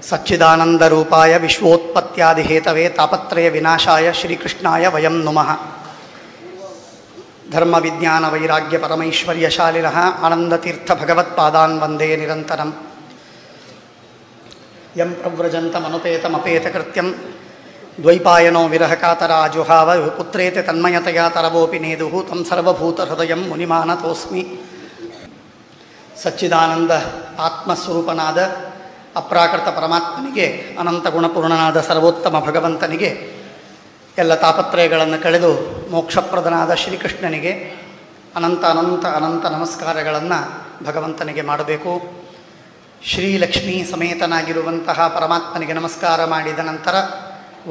ಸಚ್ಚಿದಾನಂದರೂಪಾಯ ವಿಶ್ವೋತ್ಪತ್ಯಾದಿಹೇತವೇ ತಾಪತ್ರಯ ವಿನಾಶಾಯ ಶ್ರೀಕೃಷ್ಣಾಯ ವಯಂ ನುಮಃ. ಧರ್ಮ ವಿಜ್ಞಾನ ವೈರಾಗ್ಯ ಪರಮೈಶ್ವರ್ಯಶಾಲಿನಃ ಆನಂದತೀರ್ಥ ಭಗವತ್ಪಾದಾನ್ ವಂದೇ ನಿರಂತರಂ. ಯಂ ಪ್ರವ್ರಜಂತಮನುಪೇತಮಪೇತಕೃತ್ಯಂ ದ್ವೈಪಾಯನೋ ವಿರಹಕಾತರಾಜುಹಾವ ಪುತ್ರೇತಿ ತನ್ಮಯತಯಾ ತರವೋಪಿ ನೇದುಃ ತಂ ಸರ್ವಭೂತಹೃದಯಂ ಮುನಿಮಾನತೋಸ್ಮಿ. ಸಚ್ಚಿದಾನಂದ ಆತ್ಮಸ್ವರೂಪನಾದ ಅಪ್ರಾಕೃತ ಪರಮಾತ್ಮನಿಗೆ, ಅನಂತ ಗುಣಪೂರ್ಣನಾದ ಸರ್ವೋತ್ತಮ ಭಗವಂತನಿಗೆ, ಎಲ್ಲ ತಾಪತ್ರಯಗಳನ್ನು ಕಳೆದು ಮೋಕ್ಷಪ್ರದನಾದ ಶ್ರೀಕೃಷ್ಣನಿಗೆ ಅನಂತ ಅನಂತ ಅನಂತ ನಮಸ್ಕಾರಗಳನ್ನು ಭಗವಂತನಿಗೆ ಮಾಡಬೇಕು. ಶ್ರೀಲಕ್ಷ್ಮೀ ಸಮೇತನಾಗಿರುವಂತಹ ಪರಮಾತ್ಮನಿಗೆ ನಮಸ್ಕಾರ ಮಾಡಿದ ನಂತರ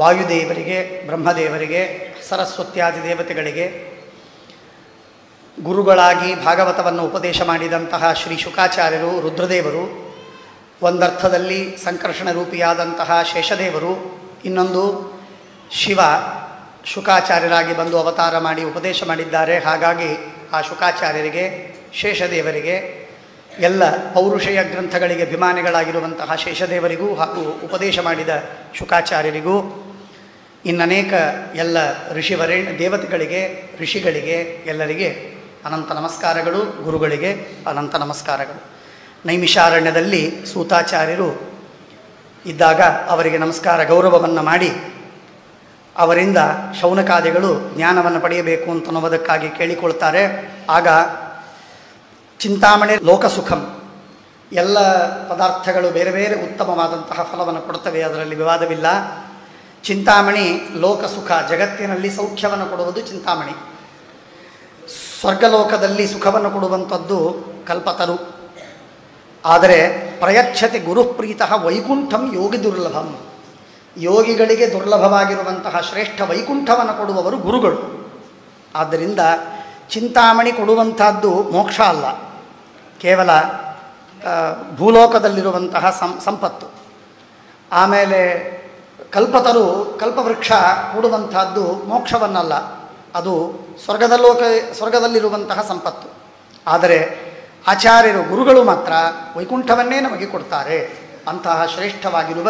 ವಾಯುದೇವರಿಗೆ, ಬ್ರಹ್ಮದೇವರಿಗೆ, ಸರಸ್ವತ್ಯಾದಿ ದೇವತೆಗಳಿಗೆ, ಗುರುಗಳಾಗಿ ಭಾಗವತವನ್ನು ಉಪದೇಶ ಮಾಡಿದಂತಹ ಶ್ರೀ ಶುಕಾಚಾರ್ಯರು, ರುದ್ರದೇವರು, ಒಂದರ್ಥದಲ್ಲಿ ಸಂಕರ್ಷಣ ರೂಪಿಯಾದಂತಹ ಶೇಷದೇವರು, ಇನ್ನೊಂದು ಶಿವ ಶುಕಾಚಾರ್ಯರಾಗಿ ಬಂದು ಅವತಾರ ಮಾಡಿ ಉಪದೇಶ ಮಾಡಿದ್ದಾರೆ. ಹಾಗಾಗಿ ಆ ಶುಕಾಚಾರ್ಯರಿಗೆ, ಶೇಷದೇವರಿಗೆ, ಎಲ್ಲ ಪೌರುಷೇಯ ಗ್ರಂಥಗಳಿಗೆ ಅಭಿಮಾನಿಗಳಾಗಿರುವಂತಹ ಶೇಷದೇವರಿಗೂ ಹಾಗೂ ಉಪದೇಶ ಮಾಡಿದ ಶುಕಾಚಾರ್ಯರಿಗೂ, ಇನ್ನನೇಕ ಎಲ್ಲ ದೇವತೆಗಳಿಗೆ, ಋಷಿಗಳಿಗೆ, ಎಲ್ಲರಿಗೆ ಅನಂತ ನಮಸ್ಕಾರಗಳು. ಗುರುಗಳಿಗೆ ಅನಂತ ನಮಸ್ಕಾರಗಳು. ನೈಮಿಷಾರಣ್ಯದಲ್ಲಿ ಸೂತಾಚಾರ್ಯರು ಇದ್ದಾಗ ಅವರಿಗೆ ನಮಸ್ಕಾರ ಗೌರವವನ್ನು ಮಾಡಿ ಅವರಿಂದ ಶೌನಕಾದಿಗಳು ಜ್ಞಾನವನ್ನು ಪಡೆಯಬೇಕು ಅಂತನ್ನುವುದಕ್ಕಾಗಿ ಕೇಳಿಕೊಳ್ತಾರೆ. ಆಗ ಚಿಂತಾಮಣಿ ಲೋಕಸುಖಂ, ಎಲ್ಲ ಪದಾರ್ಥಗಳು ಬೇರೆ ಬೇರೆ ಉತ್ತಮವಾದಂತಹ ಫಲವನ್ನು ಕೊಡುತ್ತವೆ, ಅದರಲ್ಲಿ ವಿವಾದವಿಲ್ಲ. ಚಿಂತಾಮಣಿ ಲೋಕಸುಖ, ಜಗತ್ತಿನಲ್ಲಿ ಸೌಖ್ಯವನ್ನು ಕೊಡುವುದು ಚಿಂತಾಮಣಿ. ಸ್ವರ್ಗಲೋಕದಲ್ಲಿ ಸುಖವನ್ನು ಕೊಡುವಂಥದ್ದು ಕಲ್ಪತರು. ಆದರೆ ಪ್ರಯಚ್ಛತೆ ಗುರುಪ್ರೀತಃ ವೈಕುಂಠಂ ಯೋಗಿ ದುರ್ಲಭಂ, ಯೋಗಿಗಳಿಗೆ ದುರ್ಲಭವಾಗಿರುವಂತಹ ಶ್ರೇಷ್ಠ ವೈಕುಂಠವನ್ನು ಕೊಡುವವರು ಗುರುಗಳು. ಆದ್ದರಿಂದ ಚಿಂತಾಮಣಿ ಕೊಡುವಂಥದ್ದು ಮೋಕ್ಷ ಅಲ್ಲ, ಕೇವಲ ಭೂಲೋಕದಲ್ಲಿರುವಂತಹ ಸಂಪತ್ತು. ಆಮೇಲೆ ಕಲ್ಪತರು, ಕಲ್ಪವೃಕ್ಷ ಕೊಡುವಂಥದ್ದು ಮೋಕ್ಷವನ್ನಲ್ಲ, ಅದು ಸ್ವರ್ಗದಲ್ಲಿರುವಂತಹ ಸಂಪತ್ತು. ಆದರೆ ಆಚಾರ್ಯರು, ಗುರುಗಳು ಮಾತ್ರ ವೈಕುಂಠವನ್ನೇ ನಮಗೆ ಕೊಡ್ತಾರೆ. ಅಂತಹ ಶ್ರೇಷ್ಠವಾಗಿರುವ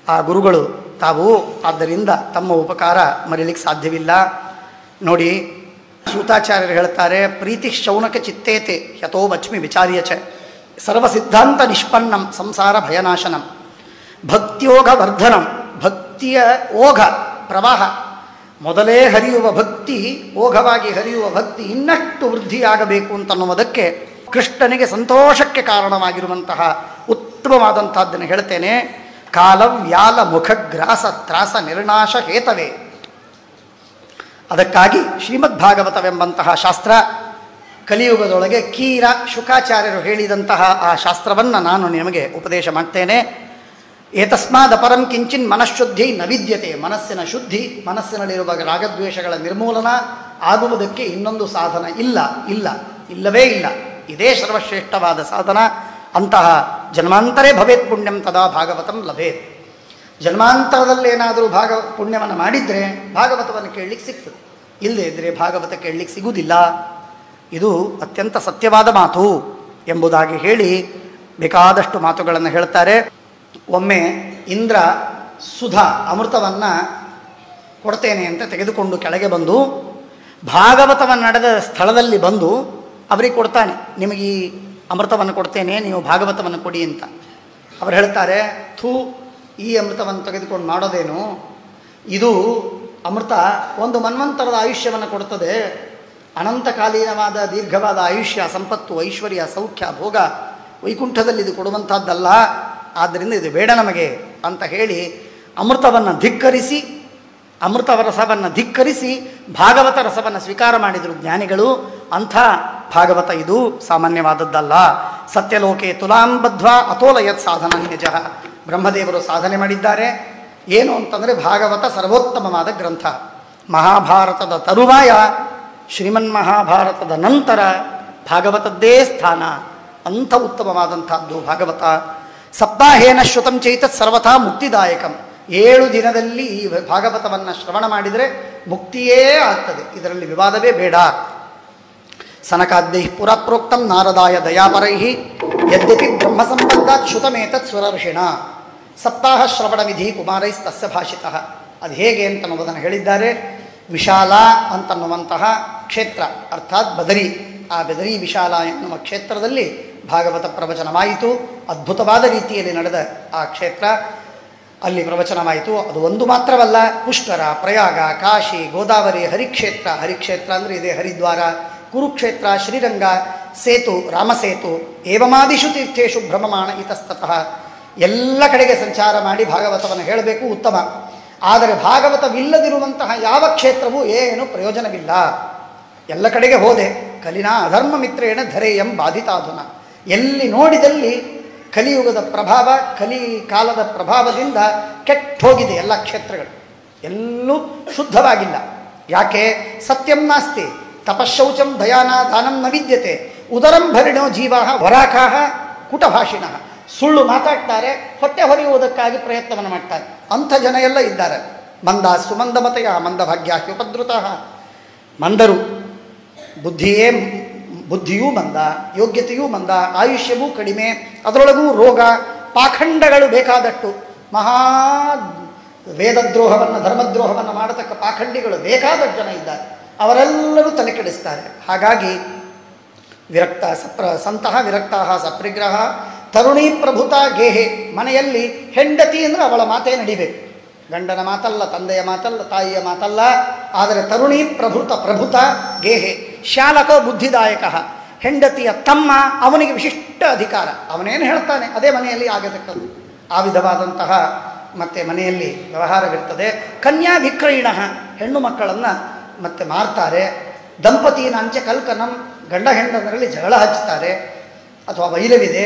ಆ ಗುರುಗಳು ತಾವು. ಆದ್ದರಿಂದ ತಮ್ಮ ಉಪಕಾರ ಮರೀಲಿಕ್ಕೆ ಸಾಧ್ಯವಿಲ್ಲ. ನೋಡಿ, ಸೂತಾಚಾರ್ಯರು ಹೇಳ್ತಾರೆ, ಪ್ರೀತಿ ಶೌನಕ ಚಿತ್ತೇತೆ ಯಥೋ ವಚ್ಮಿ ವಿಚಾರ್ಯ ಚ ಸರ್ವಸಿದ್ಧಾಂತ ನಿಷ್ಪನ್ನಂ ಸಂಸಾರ ಭಯನಾಶನಂ ಭಕ್ತಿಯೋಗ ವರ್ಧನಂ. ಭಕ್ತಿಯ ಓಘ ಪ್ರವಾಹ, ಮೊದಲೇ ಹರಿಯುವ ಭಕ್ತಿ, ಓಘವಾಗಿ ಹರಿಯುವ ಭಕ್ತಿ ಇನ್ನಷ್ಟು ವೃದ್ಧಿಯಾಗಬೇಕು ಅಂತನ್ನುವುದಕ್ಕೆ ಕೃಷ್ಣನಿಗೆ ಸಂತೋಷಕ್ಕೆ ಕಾರಣವಾಗಿರುವಂತಹ ಉತ್ತಮವಾದಂಥದ್ದನ್ನು ಹೇಳ್ತೇನೆ. ಕಾಲವ್ಯಾಲ ಮುಖಗ್ರಾಸ ತ್ರಾಸ ನಿರ್ನಾಶ ಹೇತವೇ. ಅದಕ್ಕಾಗಿ ಶ್ರೀಮದ್ಭಾಗವತವೆಂಬಂತಹ ಶಾಸ್ತ್ರ ಕಲಿಯುಗದೊಳಗೆ ಕೀರ ಶುಕಾಚಾರ್ಯರು ಹೇಳಿದಂತಹ ಆ ಶಾಸ್ತ್ರವನ್ನು ನಾನು ನಿಮಗೆ ಉಪದೇಶ ಮಾಡ್ತೇನೆ. ಏತಸ್ಮಾದಪರಂ ಕಿಂಚಿನ್ ಮನಃಶುದ್ಧಿ ನ ವಿದ್ಯತೆ. ಮನಸ್ಸಿನ ಶುದ್ಧಿ, ಮನಸ್ಸಿನಲ್ಲಿರುವ ರಾಗದ್ವೇಷಗಳ ನಿರ್ಮೂಲನ ಆಗುವುದಕ್ಕೆ ಇನ್ನೊಂದು ಸಾಧನ ಇಲ್ಲವೇ ಇಲ್ಲ. ಇದೇ ಸರ್ವಶ್ರೇಷ್ಠವಾದ ಸಾಧನ. ಅಂತಹ ಜನ್ಮಾಂತರೇ ಭವೇತ್ ಪುಣ್ಯಂ ತದಾ ಭಾಗವತಂ ಲಭೇತ್. ಜನ್ಮಾಂತರದಲ್ಲೇನಾದರೂ ಪುಣ್ಯವನ್ನು ಮಾಡಿದರೆ ಭಾಗವತವನ್ನು ಕೇಳಲಿಕ್ಕೆ ಸಿಗ್ತದೆ, ಇಲ್ಲದೇ ಇದ್ದರೆ ಭಾಗವತ ಕೇಳಲಿಕ್ಕೆ ಸಿಗುವುದಿಲ್ಲ. ಇದು ಅತ್ಯಂತ ಸತ್ಯವಾದ ಮಾತು ಎಂಬುದಾಗಿ ಹೇಳಿ ಬೇಕಾದಷ್ಟು ಮಾತುಗಳನ್ನು ಹೇಳ್ತಾರೆ. ಒಮ್ಮೆ ಇಂದ್ರ ಸುಧಾ ಅಮೃತವನ್ನು ಕೊಡ್ತೇನೆ ಅಂತ ತೆಗೆದುಕೊಂಡು ಕೆಳಗೆ ಬಂದು ಭಾಗವತವನ್ನು ನಡೆದ ಸ್ಥಳದಲ್ಲಿ ಬಂದು ಅವರಿಗೆ ಕೊಡ್ತಾನೆ. ನಿಮಗೆ ಈ ಅಮೃತವನ್ನು ಕೊಡ್ತೇನೆ, ನೀವು ಭಾಗವತವನ್ನು ಕೊಡಿ ಅಂತ. ಅವರು ಹೇಳ್ತಾರೆ, ಈ ಅಮೃತವನ್ನು ತೆಗೆದುಕೊಂಡು ಮಾಡೋದೇನು, ಇದು ಅಮೃತ ಒಂದು ಮನ್ವಂತರದ ಆಯುಷ್ಯವನ್ನು ಕೊಡ್ತದೆ. ಅನಂತಕಾಲೀನವಾದ ದೀರ್ಘವಾದ ಆಯುಷ್ಯ, ಸಂಪತ್ತು, ಐಶ್ವರ್ಯ, ಸೌಖ್ಯ, ಭೋಗ ವೈಕುಂಠದಲ್ಲಿ ಇದು ಕೊಡುವಂಥದ್ದಲ್ಲ. ಆದ್ದರಿಂದ ಇದು ಬೇಡ ನಮಗೆ ಅಂತ ಹೇಳಿ ಅಮೃತವನ್ನು ಧಿಕ್ಕರಿಸಿ, ಅಮೃತ ರಸವನ್ನು ಧಿಕ್ಕರಿಸಿ ಭಾಗವತ ರಸವನ್ನು ಸ್ವೀಕಾರ ಮಾಡಿದರು ಜ್ಞಾನಿಗಳು. ಅಂಥ ಭಾಗವತ ಇದು ಸಾಮಾನ್ಯವಾದದ್ದಲ್ಲ. ಸತ್ಯಲೋಕೆ ತುಲಾಂ ಬದ್ಧ್ವಾ ಅತೋಲಯತ್ ಸಾಧನ ನಿಜ. ಬ್ರಹ್ಮದೇವರು ಸಾಧನೆ ಮಾಡಿದ್ದಾರೆ. ಏನು ಅಂತಂದರೆ ಭಾಗವತ ಸರ್ವೋತ್ತಮವಾದ ಗ್ರಂಥ. ಮಹಾಭಾರತದ ತರುವಾಯ, ಶ್ರೀಮನ್ಮಹಾಭಾರತದ ನಂತರ ಭಾಗವತದ್ದೇ ಸ್ಥಾನ. ಅಂಥ ಉತ್ತಮವಾದಂಥದ್ದು ಭಾಗವತ. ಸಪ್ತಾಹೇನ ಶ್ರುತಂ ಚೈತತ್ ಸರ್ವಥಾ ಮುಕ್ತಿದಾಯಕಂ. 7 ದಿನದಲ್ಲಿ ಈ ಭಾಗವತವನ್ನು ಶ್ರವಣ ಮಾಡಿದರೆ ಮುಕ್ತಿಯೇ ಆಗ್ತದೆ, ಇದರಲ್ಲಿ ವಿವಾದವೇ ಬೇಡ. ಸನಕಾದ್ಯೈ ಪುರ ಪ್ರೋಕ್ತಂ ನಾರದಾಯ ದಯಾಪರೈ ಯದ್ಯಪಿ ಬ್ರಹ್ಮ ಸಂಬಂಧಾತ್ ಶ್ರುತಮೇತತ್ ಸ್ವರರ್ಷಿಣ. ಸಪ್ತಾಹ ಶ್ರವಣ ವಿಧಿ ಕುಮಾರೈಸ್ತಸ್ಯ ಭಾಷಿತಃ. ಅದು ಹೇಗೆ ಅಂತನ್ನುವುದನ್ನು ಹೇಳಿದ್ದಾರೆ. ವಿಶಾಲ ಅಂತನ್ನುವಂತಹ ಕ್ಷೇತ್ರ ಅರ್ಥಾತ್ ಬದರಿ, ಆ ಬದರಿ ವಿಶಾಲ ಎನ್ನುವ ಕ್ಷೇತ್ರದಲ್ಲಿ ಭಾಗವತ ಪ್ರವಚನವಾಯಿತು. ಅದ್ಭುತವಾದ ರೀತಿಯಲ್ಲಿ ನಡೆದ ಆ ಕ್ಷೇತ್ರ, ಅಲ್ಲಿ ಪ್ರವಚನವಾಯಿತು. ಅದು ಒಂದು ಮಾತ್ರವಲ್ಲ, ಪುಷ್ಕರ, ಪ್ರಯಾಗ, ಕಾಶಿ, ಗೋದಾವರಿ, ಹರಿಕ್ಷೇತ್ರ. ಹರಿಕ್ಷೇತ್ರ ಅಂದರೆ ಇದೆ ಹರಿದ್ವಾರ, ಕುರುಕ್ಷೇತ್ರ, ಶ್ರೀರಂಗ, ಸೇತು, ರಾಮಸೇತು, ಏವಮಾದಿಷು ತೀರ್ಥೇಶು ಭ್ರಮಮಾಣ ಇತಸ್ತತಃ. ಎಲ್ಲ ಕಡೆಗೆ ಸಂಚಾರ ಮಾಡಿ ಭಾಗವತವನ್ನು ಹೇಳಬೇಕು, ಉತ್ತಮ. ಆದರೆ ಭಾಗವತವಿಲ್ಲದಿರುವಂತಹ ಯಾವ ಕ್ಷೇತ್ರವೂ ಏನು ಪ್ರಯೋಜನವಿಲ್ಲ. ಎಲ್ಲ ಕಡೆಗೆ ಹೋದೆ, ಕಲಿನಾ ಅಧರ್ಮ ಮಿತ್ರೇಣ ಧರೆಯಂ ಬಾಧಿತಾಧುನ. ಎಲ್ಲಿ ನೋಡಿದಲ್ಲಿ ಕಲಿಯುಗದ ಪ್ರಭಾವ, ಕಲಿ ಕಾಲದ ಪ್ರಭಾವದಿಂದ ಕೆಟ್ಟ ಹೋಗಿದೆ ಎಲ್ಲ ಕ್ಷೇತ್ರಗಳು, ಎಲ್ಲೂ ಶುದ್ಧವಾಗಿಲ್ಲ. ಯಾಕೆ? ಸತ್ಯಂ ನಾಸ್ತಿ, ತಪಶೌಚಂ ದಯಾನ ದಾನಂ ನ ವಿದ್ಯತೆ, ಉದರಂ ಭರಿಣೋ ಜೀವಾ ವರಾಕಾಹ ಕುಟಭಾಷಿಣಃ. ಸುಳ್ಳು ಮಾತಾಡ್ತಾರೆ, ಹೊಟ್ಟೆ ಹೊರೆಯುವುದಕ್ಕಾಗಿ ಪ್ರಯತ್ನವನ್ನು ಮಾಡ್ತಾರೆ. ಅಂಥ ಜನ ಎಲ್ಲ ಇದ್ದಾರೆ. ಮಂದಾಸು ಮಂದಮತಯ ಮಂದಭಾಗ್ಯಾಹಿ ಉಪದ್ರುತಃ. ಮಂದರು, ಬುದ್ಧಿಯೂ ಮಂದ, ಯೋಗ್ಯತೆಯೂ ಮಂದ, ಆಯುಷ್ಯವೂ ಕಡಿಮೆ, ಅದರೊಳಗೂ ರೋಗ, ಪಾಖಂಡಗಳು ಬೇಕಾದಟ್ಟು. ಮಹಾ ವೇದದ್ರೋಹವನ್ನು ಧರ್ಮದ್ರೋಹವನ್ನು ಮಾಡತಕ್ಕ ಪಾಖಂಡಿಗಳು ಬೇಕಾದಷ್ಟು ಜನ ಇದ್ದಾರೆ. ಅವರೆಲ್ಲರೂ ತಲೆ ಕೆಡಿಸ್ತಾರೆ. ಹಾಗಾಗಿ ಸಂತಹ ವಿರಕ್ತಾಹ ಸಪ್ರಿಗ್ರಹ ತರುಣಿ ಪ್ರಭುತ ಗೇಹೆ. ಮನೆಯಲ್ಲಿ ಹೆಂಡತಿ ಅಂದರೆ ಅವಳ ಮಾತೇ ನಡಿಬೇಕು, ಗಂಡನ ಮಾತಲ್ಲ, ತಂದೆಯ ಮಾತಲ್ಲ, ತಾಯಿಯ ಮಾತಲ್ಲ. ಆದರೆ ತರುಣಿ ಪ್ರಭುತ ಗೇಹೆ. ಶಾಲಕ ಬುದ್ಧಿದಾಯಕ. ಹೆಂಡತಿಯ ತಮ್ಮ, ಅವನಿಗೆ ವಿಶಿಷ್ಟ ಅಧಿಕಾರ, ಅವನೇನು ಹೇಳ್ತಾನೆ ಅದೇ ಮನೆಯಲ್ಲಿ ಆಗತಕ್ಕದ್ದು. ಆ ವಿಧವಾದಂತಹ ಮತ್ತೆ ಮನೆಯಲ್ಲಿ ವ್ಯವಹಾರವಿರ್ತದೆ. ಕನ್ಯಾ ವಿಕ್ರಯಿಣ, ಹೆಣ್ಣು ಮಕ್ಕಳನ್ನು ಮತ್ತೆ ಮಾರ್ತಾರೆ. ದಂಪತಿನಾಂಚ ಕಲ್ಕನಂ, ಗಂಡ ಹೆಂಡನರಲ್ಲಿ ಜಗಳ ಹಚ್ಚುತ್ತಾರೆ ಅಥವಾ ವೈರವಿದೆ.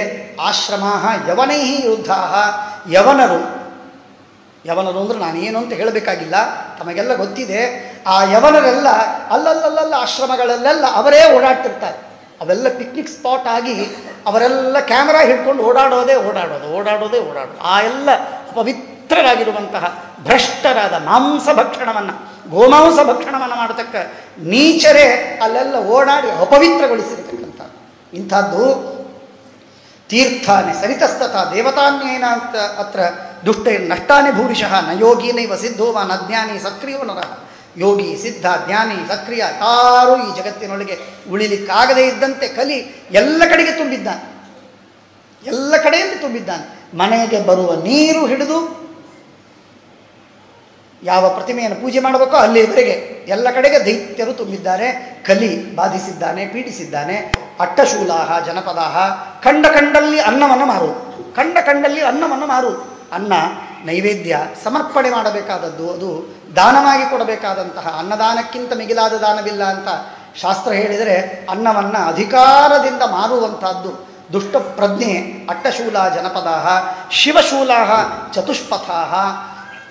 ಆಶ್ರಮ ಯವನೈ ಯುದ್ಧ. ಯವನರು ಅಂದರೆ ನಾನೇನು ಅಂತ ಹೇಳಬೇಕಾಗಿಲ್ಲ, ತಮಗೆಲ್ಲ ಗೊತ್ತಿದೆ. ಆ ಯವನರೆಲ್ಲ ಅಲ್ಲಲ್ಲಲ್ಲ ಆಶ್ರಮಗಳಲ್ಲೆಲ್ಲ ಅವರೇ ಓಡಾಡ್ತಿರ್ತಾರೆ. ಅವೆಲ್ಲ ಪಿಕ್ನಿಕ್ ಸ್ಪಾಟ್ ಆಗಿ ಅವರೆಲ್ಲ ಕ್ಯಾಮರಾ ಹಿಡ್ಕೊಂಡು ಓಡಾಡೋದೇ. ಆ ಎಲ್ಲ ಪವಿತ್ರರಾಗಿರುವಂತಹ ಭ್ರಷ್ಟರಾದ ಮಾಂಸ ಭಕ್ಷಣವನ್ನು, ಗೋಮಾಂಸ ಭಕ್ಷಣವನ್ನು ಮಾಡತಕ್ಕ ನೀಚರೇ ಅಲ್ಲೆಲ್ಲ ಓಡಾಡಿ ಅಪವಿತ್ರಗೊಳಿಸಿರ್ತಕ್ಕಂಥ ಇಂಥದ್ದು. ತೀರ್ಥಾನಿ ಸರಿತಸ್ತಥ ದೇವತಾನ್ಯೇನ ಅಂತ ಅತ್ರ ದುಷ್ಟೈರ್ ನಷ್ಟಾನಿ ಭೂರಿಶಃ ನ ಯೋಗೀನೈವ ಸಿದ್ಧೋ ವ ನ ಜ್ಞಾನಿ ಸಕ್ರಿಯೋ ನರಃ. ಯೋಗಿ, ಸಿದ್ಧ, ಜ್ಞಾನಿ, ಸಕ್ರಿಯ ಯಾರೂ ಈ ಜಗತ್ತಿನೊಳಗೆ ಉಳಿಲಿಕ್ಕಾಗದೇ ಇದ್ದಂತೆ ಕಲಿ ಎಲ್ಲ ಕಡೆಗೆ ತುಂಬಿದ್ದಾನೆ, ಎಲ್ಲ ಕಡೆಯಲ್ಲಿ ತುಂಬಿದ್ದಾನೆ. ಮನೆಗೆ ಬರುವ ನೀರು ಹಿಡಿದು ಯಾವ ಪ್ರತಿಮೆಯನ್ನು ಪೂಜೆ ಮಾಡಬೇಕೋ ಅಲ್ಲಿವರೆಗೆ ಎಲ್ಲ ಕಡೆಗೆ ದೈತ್ಯರು ತುಂಬಿದ್ದಾರೆ. ಕಲಿ ಬಾಧಿಸಿದ್ದಾನೆ, ಪೀಡಿಸಿದ್ದಾನೆ. ಅಟ್ಟಶೂಲಾಹ ಜನಪದಾಹ. ಕಂಡಲ್ಲಿ ಅನ್ನವನ್ನು ಮಾರುವುದು. ಅನ್ನ ನೈವೇದ್ಯ ಸಮರ್ಪಣೆ ಮಾಡಬೇಕಾದದ್ದು, ಅದು ದಾನವಾಗಿ ಕೊಡಬೇಕಾದಂತಹ. ಅನ್ನದಾನಕ್ಕಿಂತ ಮಿಗಿಲಾದ ದಾನವಿಲ್ಲ ಅಂತ ಶಾಸ್ತ್ರ ಹೇಳಿದರೆ, ಅನ್ನವನ್ನು ಅಧಿಕಾರದಿಂದ ಮಾರುವಂತಹದ್ದು ದುಷ್ಟ ಪ್ರಜ್ಞೆ. ಅಟ್ಟಶೂಲ ಜನಪದಾಹ. ಶಿವಶೂಲಾಹ ಚತುಷ್ಪಥಾಹ.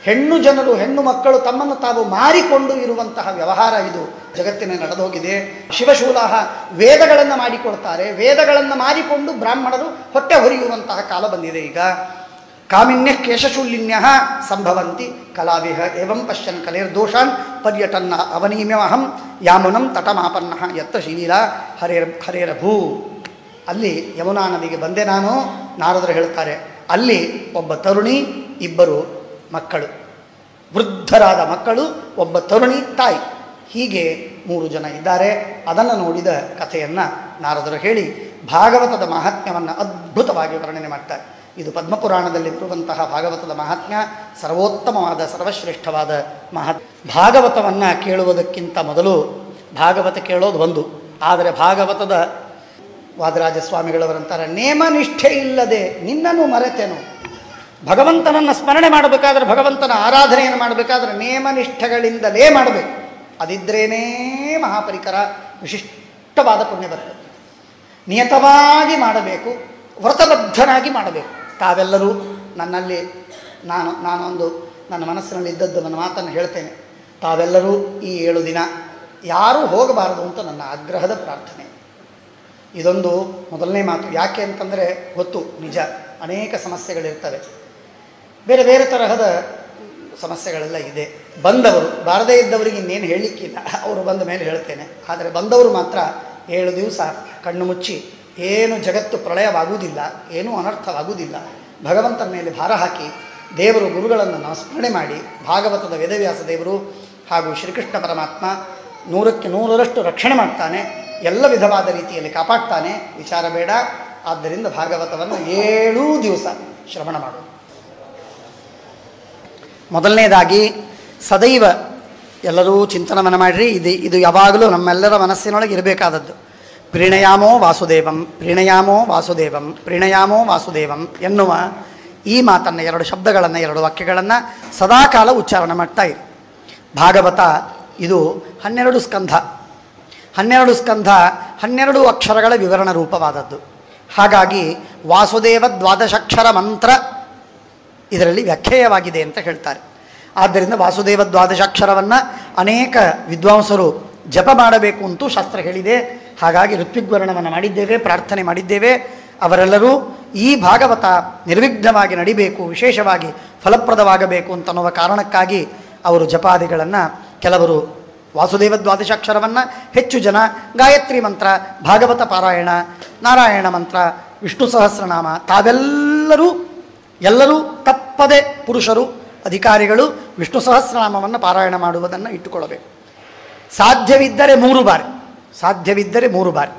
ಹೆಣ್ಣು ಮಕ್ಕಳು ತಮ್ಮನ್ನು ತಾವು ಮಾರಿಕೊಂಡು ಇರುವಂತಹ ವ್ಯವಹಾರ ಇದು ಜಗತ್ತಿನಲ್ಲಿ ನಡೆದೋಗಿದೆ. ಶಿವಶೂಲಾಹ ವೇದಗಳನ್ನು ಮಾಡಿಕೊಡ್ತಾರೆ, ವೇದಗಳನ್ನು ಮಾರಿಕೊಂಡು ಬ್ರಾಹ್ಮಣರು ಹೊಟ್ಟೆ ಹೊರೆಯುವಂತಹ ಕಾಲ ಬಂದಿದೆ ಈಗ. ಕಾಮಿನ್ಯ ಕೇಶಶೂಲಿನ್ಯ ಸಂಭವಂತಿ ಕಲಾವಿಹ ಏವಂ ಪಶ್ಯನ್ ಕಲೇರ್ದೋಷಾನ್ ಪರ್ಯಟನ್ನ ಅವನೀಮ್ಯಮಹಂ ಯಾಮುನಂ ತಟಮಾಪನ್ನ ಯತ್ತ ಶ್ರೀಲೀಲಾ ಹರೇರಭೂ. ಅಲ್ಲಿ ಯಮುನಾ ನದಿಗೆ ಬಂದೆ ನಾನು, ನಾರದರು ಹೇಳ್ತಾರೆ. ಅಲ್ಲಿ ಒಬ್ಬ ತರುಣಿ, ಇಬ್ಬರು ಮಕ್ಕಳು, ವೃದ್ಧರಾದ ಮಕ್ಕಳು, ಒಬ್ಬ ತರುಣಿ ತಾಯಿ, ಹೀಗೆ 3 ಜನ ಇದ್ದಾರೆ. ಅದನ್ನು ನೋಡಿದ ಕಥೆಯನ್ನು ನಾರದರು ಹೇಳಿ ಭಾಗವತದ ಮಹಾತ್ಮ್ಯವನ್ನು ಅದ್ಭುತವಾಗಿ ವರ್ಣನೆ ಮಾಡ್ತಾರೆ. ಇದು ಪದ್ಮಪುರಾಣದಲ್ಲಿ ಬರುವಂತಹ ಭಾಗವತದ ಮಹಾತ್ಮ್ಯ ಸರ್ವೋತ್ತಮವಾದ ಸರ್ವಶ್ರೇಷ್ಠವಾದ ಭಾಗವತವನ್ನು ಕೇಳುವುದಕ್ಕಿಂತ ಮೊದಲು ಭಾಗವತ ಕೇಳೋದು ಒಂದು. ಆದರೆ ಭಾಗವತದ ವಾದರಾಜ ಸ್ವಾಮಿಗಳವರಂತಾರೆ, ನೇಮ ನಿಷ್ಠೆ ಇಲ್ಲದೆ ನಿನ್ನನ್ನು ಮರೆತೆನು. ಭಗವಂತನನ್ನು ಸ್ಮರಣೆ ಮಾಡಬೇಕಾದ್ರೆ, ಭಗವಂತನ ಆರಾಧನೆಯನ್ನು ಮಾಡಬೇಕಾದ್ರೆ ನೇಮನಿಷ್ಠಗಳಿಂದಲೇ ಮಾಡಬೇಕು. ಅದಿದ್ರೇನೇ ಮಹಾಪರಿಕರ, ವಿಶಿಷ್ಟವಾದ ಪುಣ್ಯ ಬರ್ತದೆ. ನಿಯತವಾಗಿ ಮಾಡಬೇಕು, ವ್ರತಬದ್ಧನಾಗಿ ಮಾಡಬೇಕು. ತಾವೆಲ್ಲರೂ ನನ್ನಲ್ಲಿ ನಾನೊಂದು ನನ್ನ ಮನಸ್ಸಿನಲ್ಲಿ ಇದ್ದದ್ದು ನನ್ನ ಮಾತನ್ನು ಹೇಳ್ತೇನೆ. ತಾವೆಲ್ಲರೂ ಈ 7 ದಿನ ಯಾರೂ ಹೋಗಬಾರದು ಅಂತ ನನ್ನ ಆಗ್ರಹದ ಪ್ರಾರ್ಥನೆ. ಇದೊಂದು ಮೊದಲನೇ ಮಾತು. ಯಾಕೆ ಅಂತಂದರೆ ಗೊತ್ತು, ನಿಜ ಅನೇಕ ಸಮಸ್ಯೆಗಳಿರ್ತವೆ, ಬೇರೆ ಬೇರೆ ತರಹದ ಸಮಸ್ಯೆಗಳೆಲ್ಲ ಇದೆ. ಬಂದವರು, ಬಾರದೇ ಇದ್ದವರಿಗೆ ಇನ್ನೇನು ಹೇಳಲಿಕ್ಕಿಲ್ಲ, ಅವರು ಬಂದ ಮೇಲೆ ಹೇಳ್ತೇನೆ. ಆದರೆ ಬಂದವರು ಮಾತ್ರ 7 ದಿವಸ ಕಣ್ಣು ಮುಚ್ಚಿ, ಏನು ಜಗತ್ತು ಪ್ರಳಯವಾಗುವುದಿಲ್ಲ, ಏನೂ ಅನರ್ಥವಾಗುವುದಿಲ್ಲ, ಭಗವಂತನ ಮೇಲೆ ಭಾರ ಹಾಕಿ ದೇವರು ಗುರುಗಳನ್ನು ನಾವು ಸ್ಮರಣೆ ಮಾಡಿ ಭಾಗವತದ ವೇದವ್ಯಾಸ ದೇವರು ಹಾಗೂ ಶ್ರೀಕೃಷ್ಣ ಪರಮಾತ್ಮ 100ಕ್ಕೆ 100ರಷ್ಟು ರಕ್ಷಣೆ ಮಾಡ್ತಾನೆ, ಎಲ್ಲ ವಿಧವಾದ ರೀತಿಯಲ್ಲಿ ಕಾಪಾಡ್ತಾನೆ, ವಿಚಾರ ಬೇಡ. ಆದ್ದರಿಂದ ಭಾಗವತವನ್ನು 7 ದಿವಸ ಶ್ರವಣ ಮಾಡೋದು. ಮೊದಲನೇದಾಗಿ ಸದೈವ ಎಲ್ಲರೂ ಚಿಂತನವನ್ನು ಮಾಡಿರಿ. ಇದು ಯಾವಾಗಲೂ ನಮ್ಮೆಲ್ಲರ ಮನಸ್ಸಿನೊಳಗೆ ಇರಬೇಕಾದದ್ದು. ಪ್ರೀಣಯಾಮೋ ವಾಸುದೇವಂ ಪ್ರೀಣಯಾಮೋ ವಾಸುದೇವಂ ಪ್ರೀಣಯಾಮೋ ವಾಸುದೇವಂ ಎನ್ನುವ ಈ ಮಾತನ್ನು 2 ಶಬ್ದಗಳನ್ನು 2 ವಾಕ್ಯಗಳನ್ನು ಸದಾಕಾಲ ಉಚ್ಚಾರಣೆ ಮಾಡ್ತಾ ಇರಿ. ಭಾಗವತ ಇದು 12 ಸ್ಕಂಧ. 12 ಸ್ಕಂಧ 12 ಅಕ್ಷರಗಳ ವಿವರಣ ರೂಪವಾದದ್ದು. ಹಾಗಾಗಿ ವಾಸುದೇವ 12 ಮಂತ್ರ ಇದರಲ್ಲಿ ವ್ಯಾಖ್ಯೇಯವಾಗಿದೆ ಅಂತ ಹೇಳ್ತಾರೆ. ಆದ್ದರಿಂದ ವಾಸುದೇವ 12 ಅನೇಕ ವಿದ್ವಾಂಸರು ಜಪ ಮಾಡಬೇಕು ಅಂತೂ ಶಾಸ್ತ್ರ ಹೇಳಿದೆ. ಹಾಗಾಗಿ ಋತ್ವಿಗ್ವರ್ಣವನ್ನು ಮಾಡಿದ್ದೇವೆ, ಪ್ರಾರ್ಥನೆ ಮಾಡಿದ್ದೇವೆ. ಅವರೆಲ್ಲರೂ ಈ ಭಾಗವತ ನಿರ್ವಿಘ್ನವಾಗಿ ನಡಿಬೇಕು, ವಿಶೇಷವಾಗಿ ಫಲಪ್ರದವಾಗಬೇಕು ಅಂತನ್ನುವ ಕಾರಣಕ್ಕಾಗಿ ಅವರು ಜಪಾದಿಗಳನ್ನು, ಕೆಲವರು ವಾಸುದೇವ 12 ಹೆಚ್ಚು ಜನ ಗಾಯತ್ರಿ ಮಂತ್ರ, ಭಾಗವತ ಪಾರಾಯಣ, ನಾರಾಯಣ ಮಂತ್ರ, ವಿಷ್ಣು ಸಹಸ್ರನಾಮ, ಎಲ್ಲರೂ ತಪ್ಪದೆ ಪುರುಷರು ಅಧಿಕಾರಿಗಳು ವಿಷ್ಣು ಸಹಸ್ರನಾಮವನ್ನು ಪಾರಾಯಣ ಮಾಡುವುದನ್ನು ಇಟ್ಟುಕೊಳ್ಳಬೇಕು. ಸಾಧ್ಯವಿದ್ದರೆ 3 ಬಾರಿ, ಸಾಧ್ಯವಿದ್ದರೆ 3 ಬಾರಿ,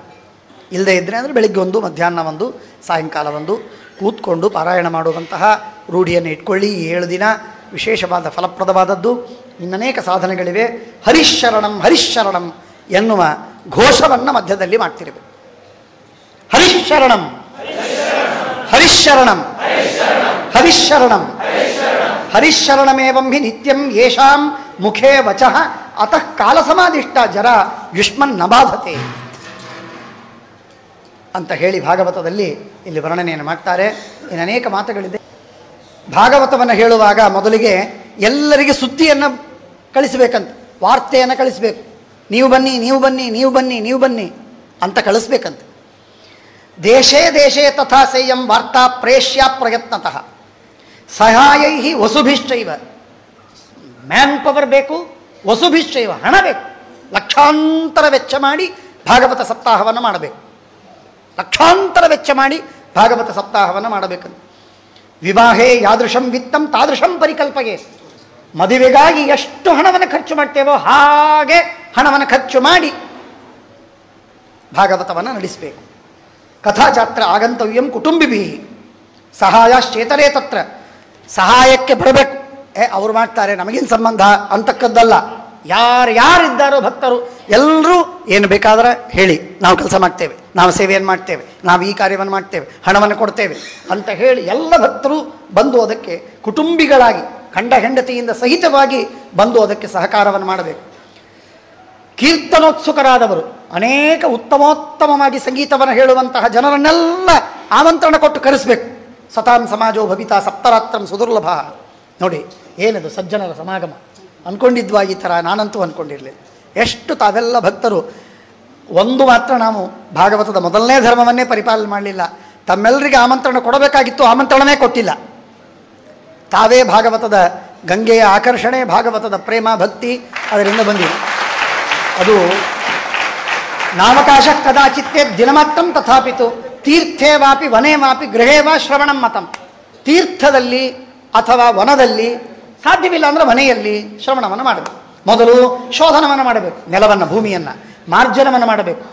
ಇಲ್ಲದೇ ಇದ್ದರೆ ಅಂದರೆ ಬೆಳಿಗ್ಗೆ 1, ಮಧ್ಯಾಹ್ನ 1, ಸಾಯಂಕಾಲ 1 ಕೂತ್ಕೊಂಡು ಪಾರಾಯಣ ಮಾಡುವಂತಹ ರೂಢಿಯನ್ನು ಇಟ್ಕೊಳ್ಳಿ. 7 ದಿನ ವಿಶೇಷವಾದ ಫಲಪ್ರದವಾದದ್ದು. ಇನ್ನನೇಕ ಸಾಧನೆಗಳಿವೆ. ಹರಿಶರಣಂ ಹರಿಶರಣಂ ಎನ್ನುವ ಘೋಷವನ್ನು ಮಧ್ಯದಲ್ಲಿ ಮಾಡ್ತಿರಬೇಕು. ಹರಿಶರಣಂ ಹರಿಶರಣಂ ಹರಿಶರಣಂ ಹರಿಶರಣಮೇವಂ ಹಿ ನಿತ್ಯಂ ಯೇಷಾಂ ಮುಖೇ ವಚಃ ಅತಃ ಕಾಲಸಮಾಧಿಷ್ಟ ಜರ ಯುಷ್ಮನ್ ನ ಬಾಧತೆ ಅಂತ ಹೇಳಿ ಭಾಗವತದಲ್ಲಿ ಇಲ್ಲಿ ವರ್ಣನೆಯನ್ನು ಮಾಡ್ತಾರೆ. ಇನ್ನು ಅನೇಕ ಮಾತುಗಳಿದೆ. ಭಾಗವತವನ್ನು ಹೇಳುವಾಗ ಮೊದಲಿಗೆ ಎಲ್ಲರಿಗೆ ಸುದ್ದಿಯನ್ನು ಕಳಿಸಬೇಕಂತ, ವಾರ್ತೆಯನ್ನು ಕಳಿಸಬೇಕು. ನೀವು ಬನ್ನಿ, ನೀವು ಬನ್ನಿ, ನೀವು ಬನ್ನಿ, ನೀವು ಬನ್ನಿ ಅಂತ ಕಳಿಸ್ಬೇಕಂತ. ದೇಶೇ ದೇಶೇ ತಥಾ ಸೇಯಂ ವಾರ್ತಾ ಪ್ರೇಷ್ಯ ಪ್ರಯತ್ನತಃ ಸಹಾಯೈ ವಸುಭಿಶ್ಚೈವ. ಮ್ಯಾನ್ ಪವರ್ ಬೇಕು, ವಸುಭಿಶ್ಚೈವ ಹಣ ಬೇಕು. ಲಕ್ಷಾಂತರ ವೆಚ್ಚ ಮಾಡಿ ಭಾಗವತ ಸಪ್ತಾಹವನ್ನು ಮಾಡಬೇಕು. ಲಕ್ಷಾಂತರ ವೆಚ್ಚ ಮಾಡಿ ಭಾಗವತ ಸಪ್ತಾಹವನ್ನು ಮಾಡಬೇಕಂತ. ವಿವಾಹೇ ಯಾದೃಶಂ ವಿತ್ತಂ ತಾದೃಶಂ ಪರಿಕಲ್ಪಗೆ. ಮದುವೆಗಾಗಿ ಎಷ್ಟು ಹಣವನ್ನು ಖರ್ಚು ಮಾಡ್ತೇವೋ ಹಾಗೆ ಹಣವನ್ನು ಖರ್ಚು ಮಾಡಿ ಭಾಗವತವನ್ನು ನಡೆಸಬೇಕು. ಕಥಾಚಾತ್ರ ಆಗಂತವ್ಯಂ ಕುಟುಂಬಿಭಿ ಸಹಾಯಶ್ಚೇತರೇ ತತ್ರ. ಸಹಾಯಕ್ಕೆ ಬರಬೇಕು. ಅವ್ರು ಮಾಡ್ತಾರೆ ನಮಗಿನ ಸಂಬಂಧ ಅಂತಕ್ಕದ್ದಲ್ಲ. ಯಾರಿದ್ದಾರೋ ಭಕ್ತರು ಎಲ್ಲರೂ ಏನು ಬೇಕಾದ್ರೆ ಹೇಳಿ, ನಾವು ಕೆಲಸ ಮಾಡ್ತೇವೆ, ನಾವು ಸೇವೆಯನ್ನು ಮಾಡ್ತೇವೆ, ನಾವು ಈ ಕಾರ್ಯವನ್ನು ಮಾಡ್ತೇವೆ, ಹಣವನ್ನು ಕೊಡ್ತೇವೆ ಅಂತ ಹೇಳಿ ಎಲ್ಲ ಭಕ್ತರು ಬಂದು ಅದಕ್ಕೆ ಕುಟುಂಬಿಗಳಾಗಿ ಗಂಡ ಹೆಂಡತಿಯಿಂದ ಸಹಿತವಾಗಿ ಬಂದು ಅದಕ್ಕೆ ಸಹಕಾರವನ್ನು ಮಾಡಬೇಕು. ಕೀರ್ತನೋತ್ಸುಕರಾದವರು, ಅನೇಕ ಉತ್ತಮೋತ್ತಮವಾಗಿ ಸಂಗೀತವನ್ನು ಹೇಳುವಂತಹ ಜನರನ್ನೆಲ್ಲ ಆಮಂತ್ರಣ ಕೊಟ್ಟು ಕರೆಸಬೇಕು. ಸತಾಂ ಸಮಾಜೋ ಭವಿತಾ ಸಪ್ತರಾತ್ರಂ ಸುದುರ್ಲಭ. ನೋಡಿ ಏನದು ಸಜ್ಜನರ ಸಮಾಗಮ. ಅಂದ್ಕೊಂಡಿದ್ವಾ ಈ ಥರ? ನಾನಂತೂ ಅಂದ್ಕೊಂಡಿರಲಿಲ್ಲ. ಎಷ್ಟು ತಾವೆಲ್ಲ ಭಕ್ತರು. ಒಂದು ಮಾತ್ರ ನಾವು ಭಾಗವತದ ಮೊದಲನೇ ಧರ್ಮವನ್ನೇ ಪರಿಪಾಲನೆ ಮಾಡಲಿಲ್ಲ. ತಮ್ಮೆಲ್ಲರಿಗೆ ಆಮಂತ್ರಣ ಕೊಡಬೇಕಾಗಿತ್ತು, ಆಮಂತ್ರಣನೇ ಕೊಟ್ಟಿಲ್ಲ. ತಾವೇ ಭಾಗವತದ ಗಂಗೆಯ ಆಕರ್ಷಣೆ, ಭಾಗವತದ ಪ್ರೇಮ ಭಕ್ತಿ ಅದರಿಂದ ಬಂದಿದೆ. ಅದು ನಾವಕಾಶ ಕದಾಚಿತ್ತೇ ದಿನಮಾತ್ರಂ ತಥಾಪಿತು ತೀರ್ಥೇ ವಾಪಿ ವನೇ ವಾಪಿ ಗೃಹೇ ವಾ ಶ್ರವಣಂ ಮತಂ. ತೀರ್ಥದಲ್ಲಿ ಅಥವಾ ವನದಲ್ಲಿ, ಸಾಧ್ಯವಿಲ್ಲ ಅಂದರೆ ಮನೆಯಲ್ಲಿ ಶ್ರವಣವನ್ನು ಮಾಡಬೇಕು. ಮೊದಲು ಶೋಧನವನ್ನು ಮಾಡಬೇಕು, ನೆಲವನ್ನು ಭೂಮಿಯನ್ನು ಮಾರ್ಜನವನ್ನು ಮಾಡಬೇಕು.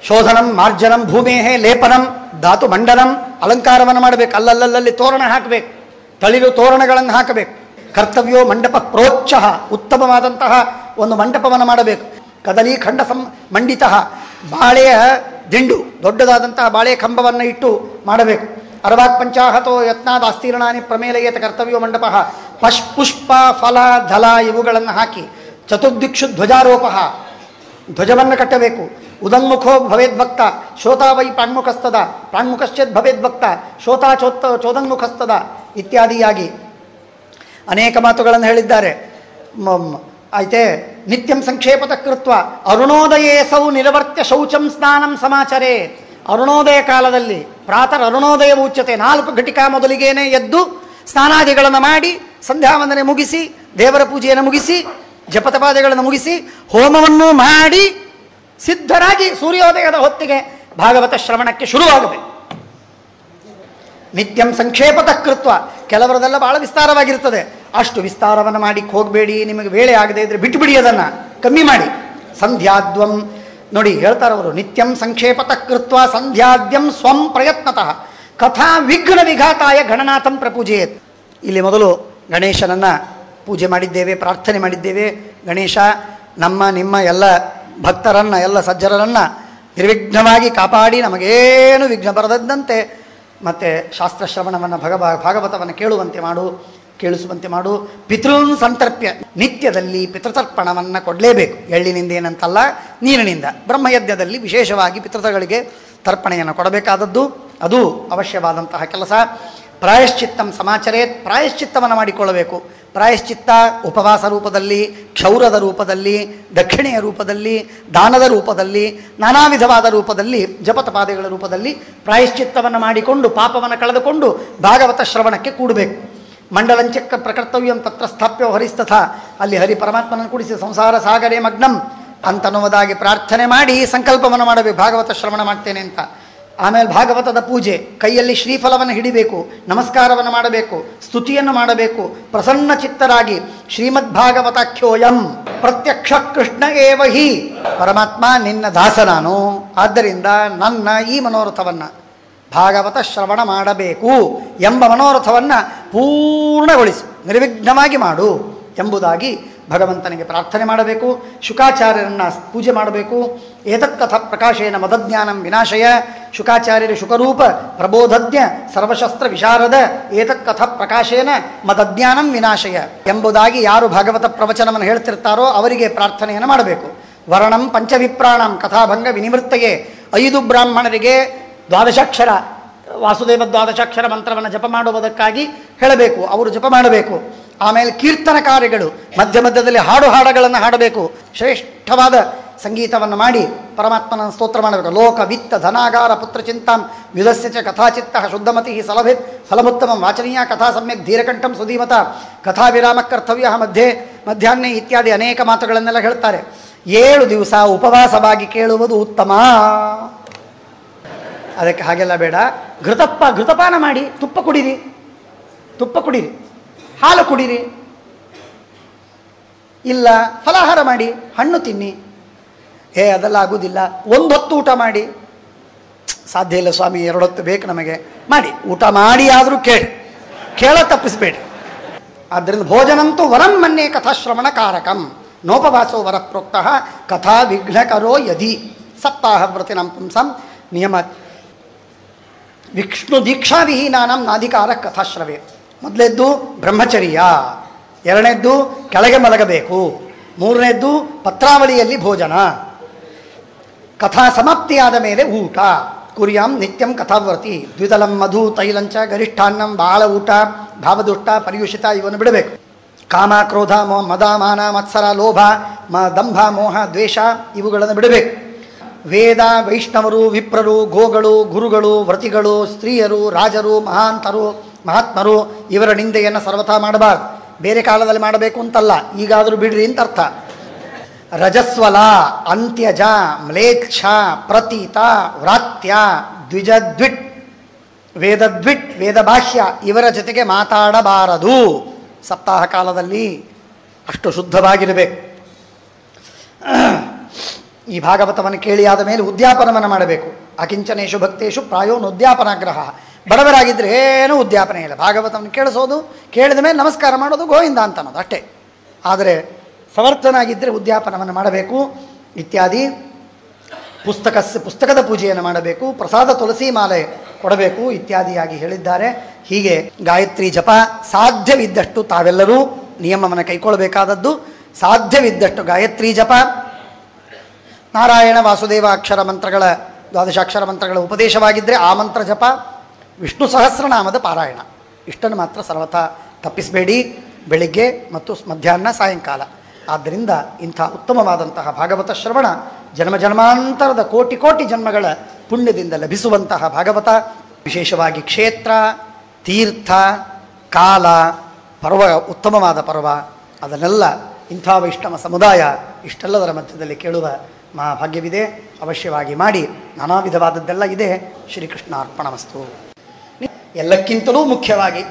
ಶೋಧನಂ ಮಾರ್ಜನಂ ಭೂಮೇಹೇ ಲೇಪನಂ ಧಾತು ಮಂಡನಂ. ಅಲಂಕಾರವನ್ನು ಮಾಡಬೇಕು. ಅಲ್ಲಲ್ಲಿ ತೋರಣ ಹಾಕಬೇಕು, ತಳಿರು ತೋರಣಗಳನ್ನು ಹಾಕಬೇಕು. ಕರ್ತವ್ಯೋ ಮಂಡಪ ಪ್ರೋಚ್ಛ, ಉತ್ತಮವಾದಂತಹ ಒಂದು ಮಂಟಪವನ್ನು ಮಾಡಬೇಕು. ಕದಲಿ ಖಂಡ ಮಂಡಿತ, ಬಾಳೆಯ ದಿಂಡು, ದೊಡ್ಡದಾದಂತಹ ಬಾಳೆಯ ಕಂಬವನ್ನು ಇಟ್ಟು ಮಾಡಬೇಕು. ಅರವಾಕ್ ಪಂಚಾಹತೋ ಯತ್ನಾದ ಅಸ್ತೀರ್ಣಾನಿ ಪ್ರಮೇಲಯೇತ ಕರ್ತವ್ಯೋ ಮಂಡಪ. ಪುಷ್ಪ ಫಲ ಧಲ ಇವುಗಳನ್ನು ಹಾಕಿ ಚತುರ್ದಿಕ್ಷು ಧ್ವಜಾರೋಪ, ಧ್ವಜವನ್ನು ಕಟ್ಟಬೇಕು. ಉದನ್ಮುಖೋ ಭವೇದ್ಭಕ್ತ ಶೋತಾ ವೈ ಪ್ರಾಣ್ಮುಖಸ್ತದ ಪ್ರಾಣ್ಮುಖಶ್ಚೇದ್ ಭವೇದ್ಭಕ್ತ ಶೋತಾ ಚೋದನ್ಮುಖಸ್ತದ ಇತ್ಯಾದಿಯಾಗಿ ಅನೇಕ ಮಾತುಗಳನ್ನು ಹೇಳಿದ್ದಾರೆ. ಆಯ್ತೆ ನಿತ್ಯಂ ಸಂಕ್ಷೇಪತ ಕೃತ್ವ ಅರುಣೋದಯೇ ಸೌ ನಿರವರ್ತ್ಯ ಶೌಚಂ ಸ್ನಾನಂ ಸಮಾಚರೇ. ಅರುಣೋದಯ ಕಾಲದಲ್ಲಿ ಪ್ರಾತರ್ ಅರುಣೋದಯ ಉಚ್ಯತೆ, 4 ಘಟಿಕಾ ಮೊದಲಿಗೇನೆ ಎದ್ದು ಸ್ನಾನಾದಿಗಳನ್ನು ಮಾಡಿ ಸಂಧ್ಯಾವಂದನೆ ಮುಗಿಸಿ, ದೇವರ ಪೂಜೆಯನ್ನು ಮುಗಿಸಿ, ಜಪತಪಾದಿಗಳನ್ನು ಮುಗಿಸಿ, ಹೋಮವನ್ನು ಮಾಡಿ ಸಿದ್ಧರಾಗಿ ಸೂರ್ಯೋದಯದ ಹೊತ್ತಿಗೆ ಭಾಗವತ ಶ್ರವಣಕ್ಕೆ ಶುರುವಾಗಬೇಕು. ನಿತ್ಯಂ ಸಂಕ್ಷೇಪತಃ ಕೃತ್ವ. ಕೆಲವರದೆಲ್ಲ ಬಹಳ ವಿಸ್ತಾರವಾಗಿರ್ತದೆ. ಅಷ್ಟು ವಿಸ್ತಾರವನ್ನು ಮಾಡಿ ಹೋಗಬೇಡಿ. ನಿಮಗೆ ವೇಳೆ ಆಗದೆ ಇದ್ರೆ ಬಿಟ್ಟುಬಿಡಿ, ಅದನ್ನು ಕಮ್ಮಿ ಮಾಡಿ. ಸಂಧ್ಯಾದ್ವಂ ನೋಡಿ ಹೇಳ್ತಾರವರು, ನಿತ್ಯಂ ಸಂಕ್ಷೇಪತಃ ಕೃತ್ವ ಸಂಧ್ಯಾದ್ಯಂ ಸ್ವಂ ಪ್ರಯತ್ನತಃ ಕಥಾ ವಿಘ್ನ ವಿಘಾತಾಯ ಗಣನಾಥಂ ಪ್ರಪೂಜೆಯೇತ್. ಇಲ್ಲಿ ಮೊದಲು ಗಣೇಶನನ್ನು ಪೂಜೆ ಮಾಡಿದ್ದೇವೆ, ಪ್ರಾರ್ಥನೆ ಮಾಡಿದ್ದೇವೆ. ಗಣೇಶ ನಮ್ಮ ನಿಮ್ಮ ಎಲ್ಲ ಭಕ್ತರನ್ನು, ಎಲ್ಲ ಸಜ್ಜನರನ್ನು ನಿರ್ವಿಘ್ನವಾಗಿ ಕಾಪಾಡಿ ನಮಗೇನು ವಿಘ್ನ ಬರದಂತೆ, ಮತ್ತು ಶಾಸ್ತ್ರಶ್ರವಣವನ್ನು ಭಾಗವತವನ್ನು ಕೇಳಿಸುವಂತೆ ಮಾಡು. ಪಿತೃನ್ ಸಂತರ್ಪ್ಯ, ನಿತ್ಯದಲ್ಲಿ ಪಿತೃತರ್ಪಣವನ್ನು ಕೊಡಲೇಬೇಕು. ಎಳ್ಳಿನಿಂದ ಏನಂತಲ್ಲ, ನೀರಿನಿಂದ. ಬ್ರಹ್ಮಯಜ್ಞದಲ್ಲಿ ವಿಶೇಷವಾಗಿ ಪಿತೃಗಳಿಗೆ ತರ್ಪಣೆಯನ್ನು ಕೊಡಬೇಕಾದದ್ದು, ಅದು ಅವಶ್ಯವಾದಂತಹ ಕೆಲಸ. ಪ್ರಾಯಶ್ಚಿತ್ತಂ ಸಮಾಚರೇತ್, ಪ್ರಾಯಶ್ಚಿತ್ತವನ್ನು ಮಾಡಿಕೊಳ್ಳಬೇಕು. ಪ್ರಾಯಶ್ಚಿತ್ತ ಉಪವಾಸ ರೂಪದಲ್ಲಿ, ಕ್ಷೌರದ ರೂಪದಲ್ಲಿ, ದಕ್ಷಿಣೆಯ ರೂಪದಲ್ಲಿ, ದಾನದ ರೂಪದಲ್ಲಿ, ನಾನಾ ವಿಧವಾದ ರೂಪದಲ್ಲಿ, ಜಪತಪಾದಿಗಳ ರೂಪದಲ್ಲಿ ಪ್ರಾಯಶ್ಚಿತ್ತವನ್ನು ಮಾಡಿಕೊಂಡು ಪಾಪವನ್ನು ಕಳೆದುಕೊಂಡು ಭಾಗವತ ಶ್ರವಣಕ್ಕೆ ಕೂಡಬೇಕು. ಮಂಡಲಂಚಕ್ಕ ಪ್ರಕರ್ತವ್ಯಂ ತತ್ರ ಸ್ಥಾಪ್ಯೋ ಹರಿಸ್ತಥ, ಅಲ್ಲಿ ಹರಿ ಪರಮಾತ್ಮನನ್ನು ಕೂಡಿಸಿ ಸಂಸಾರ ಸಾಗರೇ ಮಗ್ನಂ ಅಂತನ್ನುವುದಾಗಿ ಪ್ರಾರ್ಥನೆ ಮಾಡಿ ಸಂಕಲ್ಪವನ್ನು ಮಾಡಬೇಕು, ಭಾಗವತ ಶ್ರವಣ ಮಾಡ್ತೇನೆ ಅಂತ. ಆಮೇಲೆ ಭಾಗವತದ ಪೂಜೆ, ಕೈಯಲ್ಲಿ ಶ್ರೀಫಲವನ್ನು ಹಿಡಿಬೇಕು, ನಮಸ್ಕಾರವನ್ನು ಮಾಡಬೇಕು, ಸ್ತುತಿಯನ್ನು ಮಾಡಬೇಕು. ಪ್ರಸನ್ನ ಚಿತ್ತರಾಗಿ ಶ್ರೀಮದ್ ಭಾಗವತಾಖ್ಯೋಯಂ ಪ್ರತ್ಯಕ್ಷ ಕೃಷ್ಣ ಏವ ಹಿ, ಪರಮಾತ್ಮ ನಿನ್ನ ದಾಸ ನಾನು, ಆದ್ದರಿಂದ ನನ್ನ ಈ ಮನೋರಥವನ್ನು ಭಾಗವತ ಶ್ರವಣ ಮಾಡಬೇಕು ಎಂಬ ಮನೋರಥವನ್ನು ಪೂರ್ಣಗೊಳಿಸು, ನಿರ್ವಿಘ್ನವಾಗಿ ಮಾಡು ಎಂಬುದಾಗಿ ಭಗವಂತನಿಗೆ ಪ್ರಾರ್ಥನೆ ಮಾಡಬೇಕು. ಶುಕಾಚಾರ್ಯರನ್ನು ಪೂಜೆ ಮಾಡಬೇಕು. ಏತತ್ಕಥ ಪ್ರಕಾಶೇನ ಮದಜ್ಞಾನಂ ವಿನಾಶಯ, ಶುಕಾಚಾರ್ಯರು ಶುಕರೂಪ ಪ್ರಬೋಧಜ್ಞ ಸರ್ವಶಸ್ತ್ರ ವಿಶಾರದ ಏತತ್ಕಥ ಪ್ರಕಾಶೇನ ಮದಜ್ಞಾನಂ ವಿನಾಶಯ ಎಂಬುದಾಗಿ ಯಾರು ಭಾಗವತ ಪ್ರವಚನವನ್ನು ಹೇಳ್ತಿರ್ತಾರೋ ಅವರಿಗೆ ಪ್ರಾರ್ಥನೆಯನ್ನು ಮಾಡಬೇಕು. ವರ್ಣಂ ಪಂಚವಿಪ್ರಾಣಂ ಕಥಾಭಂಗ ವಿನಿವೃತ್ತಗೆ, 5 ಬ್ರಾಹ್ಮಣರಿಗೆ ದ್ವಾದಶಾಕ್ಷರ ವಾಸುದೇವ ದ್ವಾದಶಾಕ್ಷರ ಮಂತ್ರವನ್ನು ಜಪ ಮಾಡುವುದಕ್ಕಾಗಿ ಹೇಳಬೇಕು, ಅವರು ಜಪ ಮಾಡಬೇಕು. ಆಮೇಲೆ ಕೀರ್ತನಕಾರ್ಯಗಳು ಮಧ್ಯ ಮಧ್ಯದಲ್ಲಿ ಹಾಡುಗಳನ್ನು ಹಾಡಬೇಕು. ಶ್ರೇಷ್ಠವಾದ ಸಂಗೀತವನ್ನು ಮಾಡಿ ಪರಮಾತ್ಮನ ಸ್ತೋತ್ರ ಮಾಡಬೇಕು. ಲೋಕ ವಿತ್ತ ಧನಾಗಾರ ಪುತ್ರ ಚಿಂತಾಂ ವಿಧಸ್ಯ ಚ ಕಥಾಚಿತ್ತ ಶುದ್ಧಮತಿ ಫಲಭಿತ್ ಫಲಮುತ್ತಮಂ ವಾಚನೀಯ ಕಥಾ ಸಮ್ಯಕ್ ಧೀರಕಂಠಂ ಸುಧೀಮತ ಕಥಾ ವಿರಾಮ ಕರ್ತವ್ಯ ಮಧ್ಯಾಹ್ನ ಇತ್ಯಾದಿ ಅನೇಕ ಮಾತುಗಳನ್ನೆಲ್ಲ ಹೇಳ್ತಾರೆ. 7 ದಿವಸ ಉಪವಾಸವಾಗಿ ಕೇಳುವುದು ಉತ್ತಮ. ಅದಕ್ಕೆ ಹಾಗೆಲ್ಲ ಬೇಡ. ಘೃತಪಾನ ಮಾಡಿ, ತುಪ್ಪ ಕುಡೀರಿ, ಹಾಲು ಕುಡೀರಿ, ಇಲ್ಲ ಫಲಾಹಾರ ಮಾಡಿ, ಹಣ್ಣು ತಿನ್ನಿ. ಅದೆಲ್ಲ ಆಗುವುದಿಲ್ಲ. 1 ಹೊತ್ತು ಊಟ ಮಾಡಿ. ಸಾಧ್ಯ ಇಲ್ಲ ಸ್ವಾಮಿ, 2 ಹೊತ್ತು ಬೇಕು ನಮಗೆ. ಮಾಡಿ, ಊಟ ಮಾಡಿ ಆದರೂ ಕೇಳ ತಪ್ಪಿಸಬೇಡಿ. ಆದ್ದರಿಂದ ಭೋಜನಂತೂ ವರಂ ಮನ್ಯೆ ಕಥಾಶ್ರವಣ ಕಾರಕಂ ನೋಪವಾಸೋ ವರ ಪ್ರೋಕ್ತಃ ಕಥಾ ವಿಘ್ನಕರೋ ಯದಿ ಸಪ್ತಾಹ ವ್ರತಿನಂ ಪುಂಸಂ ನಿಯಮ ವಿಷ್ಣು ದೀಕ್ಷಾವಿಹೀನಾನಂ ನಾಧಿಕಾರ ಕಥಾಶ್ರವೇ. ಮೊದಲೇದ್ದು ಬ್ರಹ್ಮಚರ್ಯ, 2ನೇದ್ದು ಕೆಳಗೆ ಮಲಗಬೇಕು, 3ನೇದ್ದು ಪತ್ರಾವಳಿಯಲ್ಲಿ ಭೋಜನ, ಕಥಾ ಸಮಾಪ್ತಿಯಾದ ಮೇಲೆ ಊಟ. ಕುರ್ಯಾಂ ನಿತ್ಯಂ ಕಥಾವರ್ತಿ ದ್ವಿತಲಂ ಮಧು ತೈಲಂಚ ಗರಿಷ್ಠಾನ್ನಂ, ಬಹಳ ಊಟ, ಭಾವದುಷ್ಟ ಪರ್ಯುಷಿತ ಇವನ್ನು ಬಿಡಬೇಕು. ಕಾಮ ಕ್ರೋಧ ಮದ ಮಾನ ಮತ್ಸರ ಲೋಭ ದಂಭ ಮೋಹ ದ್ವೇಷ ಇವುಗಳನ್ನು ಬಿಡಬೇಕು. ವೇದ ವೈಷ್ಣವರು ವಿಪ್ರರು ಗೋಗಳು ಗುರುಗಳು ವ್ರತಿಗಳು ಸ್ತ್ರೀಯರು ರಾಜರು ಮಹಾತ್ಮರು ಇವರ ನಿಂದೆಯನ್ನು ಸರ್ವಥಾ ಮಾಡಬಾರ್ದು. ಬೇರೆ ಕಾಲದಲ್ಲಿ ಮಾಡಬೇಕು ಅಂತಲ್ಲ, ಈಗಾದರೂ ಬಿಡ್ರಿ ಅಂತ ಅರ್ಥ. ರಜಸ್ವಲ ಅಂತ್ಯಜ ಮ್ಲೇಚ್ಛ ಪ್ರತೀತ ವ್ರಾತ್ಯ ದ್ವಿಜದ್ವಿಟ್ ವೇದದ್ವಿಟ್ ವೇದಭಾಷ್ಯ ಇವರ ಜೊತೆಗೆ ಮಾತಾಡಬಾರದು. ಸಪ್ತಾಹ ಕಾಲದಲ್ಲಿ ಅಷ್ಟು ಶುದ್ಧವಾಗಿರಬೇಕು. ಈ ಭಾಗವತವನ್ನು ಕೇಳಿ ಆದ ಮೇಲೆ ಉದ್ಯಾಪನವನ್ನು ಮಾಡಬೇಕು. ಅಕಿಂಚನೇಶು ಭಕ್ತೇಶು ಪ್ರಾಯೋನುದ್ಯಾಪನಾಗ್ರಹ. ಬಡವರಾಗಿದ್ದರೆ ಏನೂ ಉದ್ಯಾಪನೆ ಇಲ್ಲ. ಭಾಗವತವನ್ನು ಕೇಳಿದ ಮೇಲೆ ನಮಸ್ಕಾರ ಮಾಡೋದು, ಗೋವಿಂದ ಅಂತ ಅನ್ನೋದು ಅಷ್ಟೇ. ಆದರೆ ಸಮರ್ಥನಾಗಿದ್ದರೆ ಉದ್ಯಾಪನವನ್ನು ಮಾಡಬೇಕು ಇತ್ಯಾದಿ. ಪುಸ್ತಕದ ಪೂಜೆಯನ್ನು ಮಾಡಬೇಕು, ಪ್ರಸಾದ ತುಳಸಿ ಮಾಲೆ ಕೊಡಬೇಕು ಇತ್ಯಾದಿಯಾಗಿ ಹೇಳಿದ್ದಾರೆ. ಹೀಗೆ ಗಾಯತ್ರಿ ಜಪ ಸಾಧ್ಯವಿದ್ದಷ್ಟು ತಾವೆಲ್ಲರೂ ನಿಯಮವನ್ನು ಕೈಗೊಳ್ಳಬೇಕಾದದ್ದು. ಸಾಧ್ಯವಿದ್ದಷ್ಟು ಗಾಯತ್ರಿ ಜಪ, ನಾರಾಯಣ ವಾಸುದೇವ ಅಕ್ಷರ ಮಂತ್ರಗಳ ದ್ವಾದಶಾಕ್ಷರ ಮಂತ್ರಗಳ ಉಪದೇಶವಾಗಿದ್ದರೆ ಆ ಮಂತ್ರ ಜಪ, ವಿಷ್ಣು ಸಹಸ್ರನಾಮದ ಪಾರಾಯಣ, ಇಷ್ಟನ್ನು ಮಾತ್ರ ಸರ್ವಥಾ ತಪ್ಪಿಸಬೇಡಿ, ಬೆಳಿಗ್ಗೆ ಮತ್ತು ಮಧ್ಯಾಹ್ನ ಸಾಯಂಕಾಲ. ಆದ್ದರಿಂದ ಇಂಥ ಉತ್ತಮವಾದಂತಹ ಭಾಗವತ ಶ್ರವಣ ಜನ್ಮಾಂತರದ ಕೋಟಿ ಜನ್ಮಗಳ ಪುಣ್ಯದಿಂದ ಲಭಿಸುವಂತಹ ಭಾಗವತ. ವಿಶೇಷವಾಗಿ ಕ್ಷೇತ್ರ, ತೀರ್ಥ, ಕಾಲ, ಪರ್ವ, ಉತ್ತಮವಾದ ಪರ್ವ, ಅದನ್ನೆಲ್ಲ ಇಂಥ ವೈಷ್ಣವ ಸಮುದಾಯ ಇಷ್ಟೆಲ್ಲದರ ಮಧ್ಯದಲ್ಲಿ ಕೇಳುವ ಮಹಾಭಾಗ್ಯವಿದೆ. ಅವಶ್ಯವಾಗಿ ಮಾಡಿ. ನಾನಾ ವಿಧವಾದದ್ದೆಲ್ಲ ಇದೆ. ಶ್ರೀಕೃಷ್ಣ ಅರ್ಪಣಮಸ್ತು. ಎಲ್ಲಕ್ಕಿಂತಲೂ ಮುಖ್ಯವಾಗಿ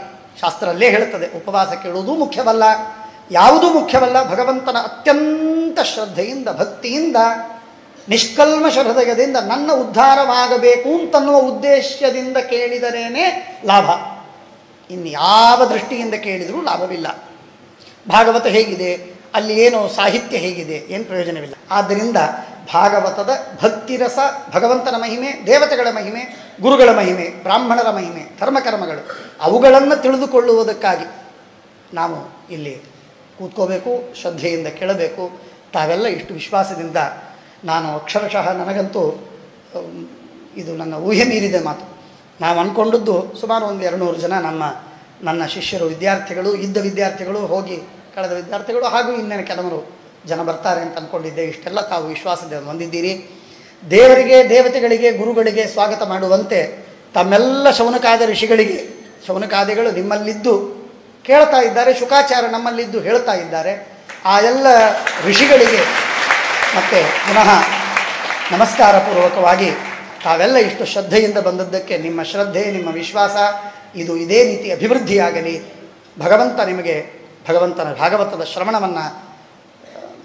ಶಾಸ್ತ್ರಲ್ಲೇ ಹೇಳುತ್ತದೆ, ಉಪವಾಸ ಕೇಳುವುದೂ ಮುಖ್ಯವಲ್ಲ, ಯಾವುದೂ ಮುಖ್ಯವಲ್ಲ. ಭಗವಂತನ ಅತ್ಯಂತ ಶ್ರದ್ಧೆಯಿಂದ, ಭಕ್ತಿಯಿಂದ, ನಿಷ್ಕಲ್ಮಶ ಹೃದಯದಿಂದ ನನ್ನ ಉದ್ಧಾರವಾಗಬೇಕು ಅಂತನ್ನುವ ಉದ್ದೇಶದಿಂದ ಕೇಳಿದರೇನೆ ಲಾಭ. ಇನ್ಯಾವ ದೃಷ್ಟಿಯಿಂದ ಕೇಳಿದರೂ ಲಾಭವಿಲ್ಲ. ಭಾಗವತ ಹೇಗಿದೆ, ಅಲ್ಲಿ ಏನು ಸಾಹಿತ್ಯ ಹೇಗಿದೆ, ಏನು ಪ್ರಯೋಜನವಿಲ್ಲ. ಆದ್ದರಿಂದ ಭಾಗವತದ ಭಕ್ತಿರಸ, ಭಗವಂತನ ಮಹಿಮೆ, ದೇವತೆಗಳ ಮಹಿಮೆ, ಗುರುಗಳ ಮಹಿಮೆ, ಬ್ರಾಹ್ಮಣರ ಮಹಿಮೆ, ಧರ್ಮಕರ್ಮಗಳು, ಅವುಗಳನ್ನು ತಿಳಿದುಕೊಳ್ಳುವುದಕ್ಕಾಗಿ ನಾವು ಇಲ್ಲಿ ಕೂತ್ಕೋಬೇಕು, ಶ್ರದ್ಧೆಯಿಂದ ಕೇಳಬೇಕು. ತಾವೆಲ್ಲ ಇಷ್ಟು ವಿಶ್ವಾಸದಿಂದ, ನಾನು ಅಕ್ಷರಶಃ ನನಗಂತೂ ಇದು ನನ್ನ ಊಹೆ ಮೀರಿದ ಮಾತು. ನಾವು ಅಂದ್ಕೊಂಡದ್ದು ಸುಮಾರು ಒಂದು 200 ಜನ ನನ್ನ ಶಿಷ್ಯರು, ವಿದ್ಯಾರ್ಥಿಗಳು, ಹೋಗಿ ಕಳೆದ ವಿದ್ಯಾರ್ಥಿಗಳು, ಹಾಗೂ ಇನ್ನೇನು ಕೆಲವರು ಜನ ಬರ್ತಾರೆ ಅಂತ ಅಂದ್ಕೊಂಡಿದ್ದೆ. ಇಷ್ಟೆಲ್ಲ ತಾವು ವಿಶ್ವಾಸದಿಂದ ಬಂದಿದ್ದೀರಿ. ದೇವರಿಗೆ, ದೇವತೆಗಳಿಗೆ, ಗುರುಗಳಿಗೆ ಸ್ವಾಗತ ಮಾಡುವಂತೆ ತಮ್ಮೆಲ್ಲ ಶೌನಕಾದ ಋಷಿಗಳಿಗೆ, ಶೌನಕಾದಿಗಳು ನಿಮ್ಮಲ್ಲಿದ್ದು ಕೇಳ್ತಾ ಇದ್ದಾರೆ, ಶುಕಾಚಾರ್ಯ ನಮ್ಮಲ್ಲಿದ್ದು ಹೇಳ್ತಾ ಇದ್ದಾರೆ. ಆ ಎಲ್ಲ ಋಷಿಗಳಿಗೆ ಮತ್ತು ಪುನಃ ನಮಸ್ಕಾರ ಪೂರ್ವಕವಾಗಿ ತಾವೆಲ್ಲ ಇಷ್ಟು ಶ್ರದ್ಧೆಯಿಂದ ಬಂದದ್ದಕ್ಕೆ ನಿಮ್ಮ ಶ್ರದ್ಧೆ, ನಿಮ್ಮ ವಿಶ್ವಾಸ ಇದು ಇದೇ ರೀತಿ ಅಭಿವೃದ್ಧಿಯಾಗಲಿ. ಭಗವಂತ ನಿಮಗೆ ಭಗವಂತನ ಭಾಗವತದ ಶ್ರವಣವನ್ನು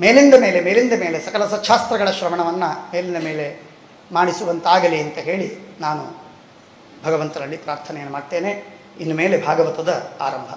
ಮೇಲಿಂದ ಮೇಲೆ ಸಕಲ ಸಚ್ಛಾಸ್ತ್ರಗಳ ಶ್ರವಣವನ್ನು ಮೇಲಿಂದ ಮೇಲೆ ಮಾಡಿಸುವಂತಾಗಲಿ ಅಂತ ಹೇಳಿ ನಾನು ಭಗವಂತನಲ್ಲಿ ಪ್ರಾರ್ಥನೆಯನ್ನು ಮಾಡ್ತೇನೆ. ಇನ್ನು ಮೇಲೆ ಭಾಗವತದ ಆರಂಭ.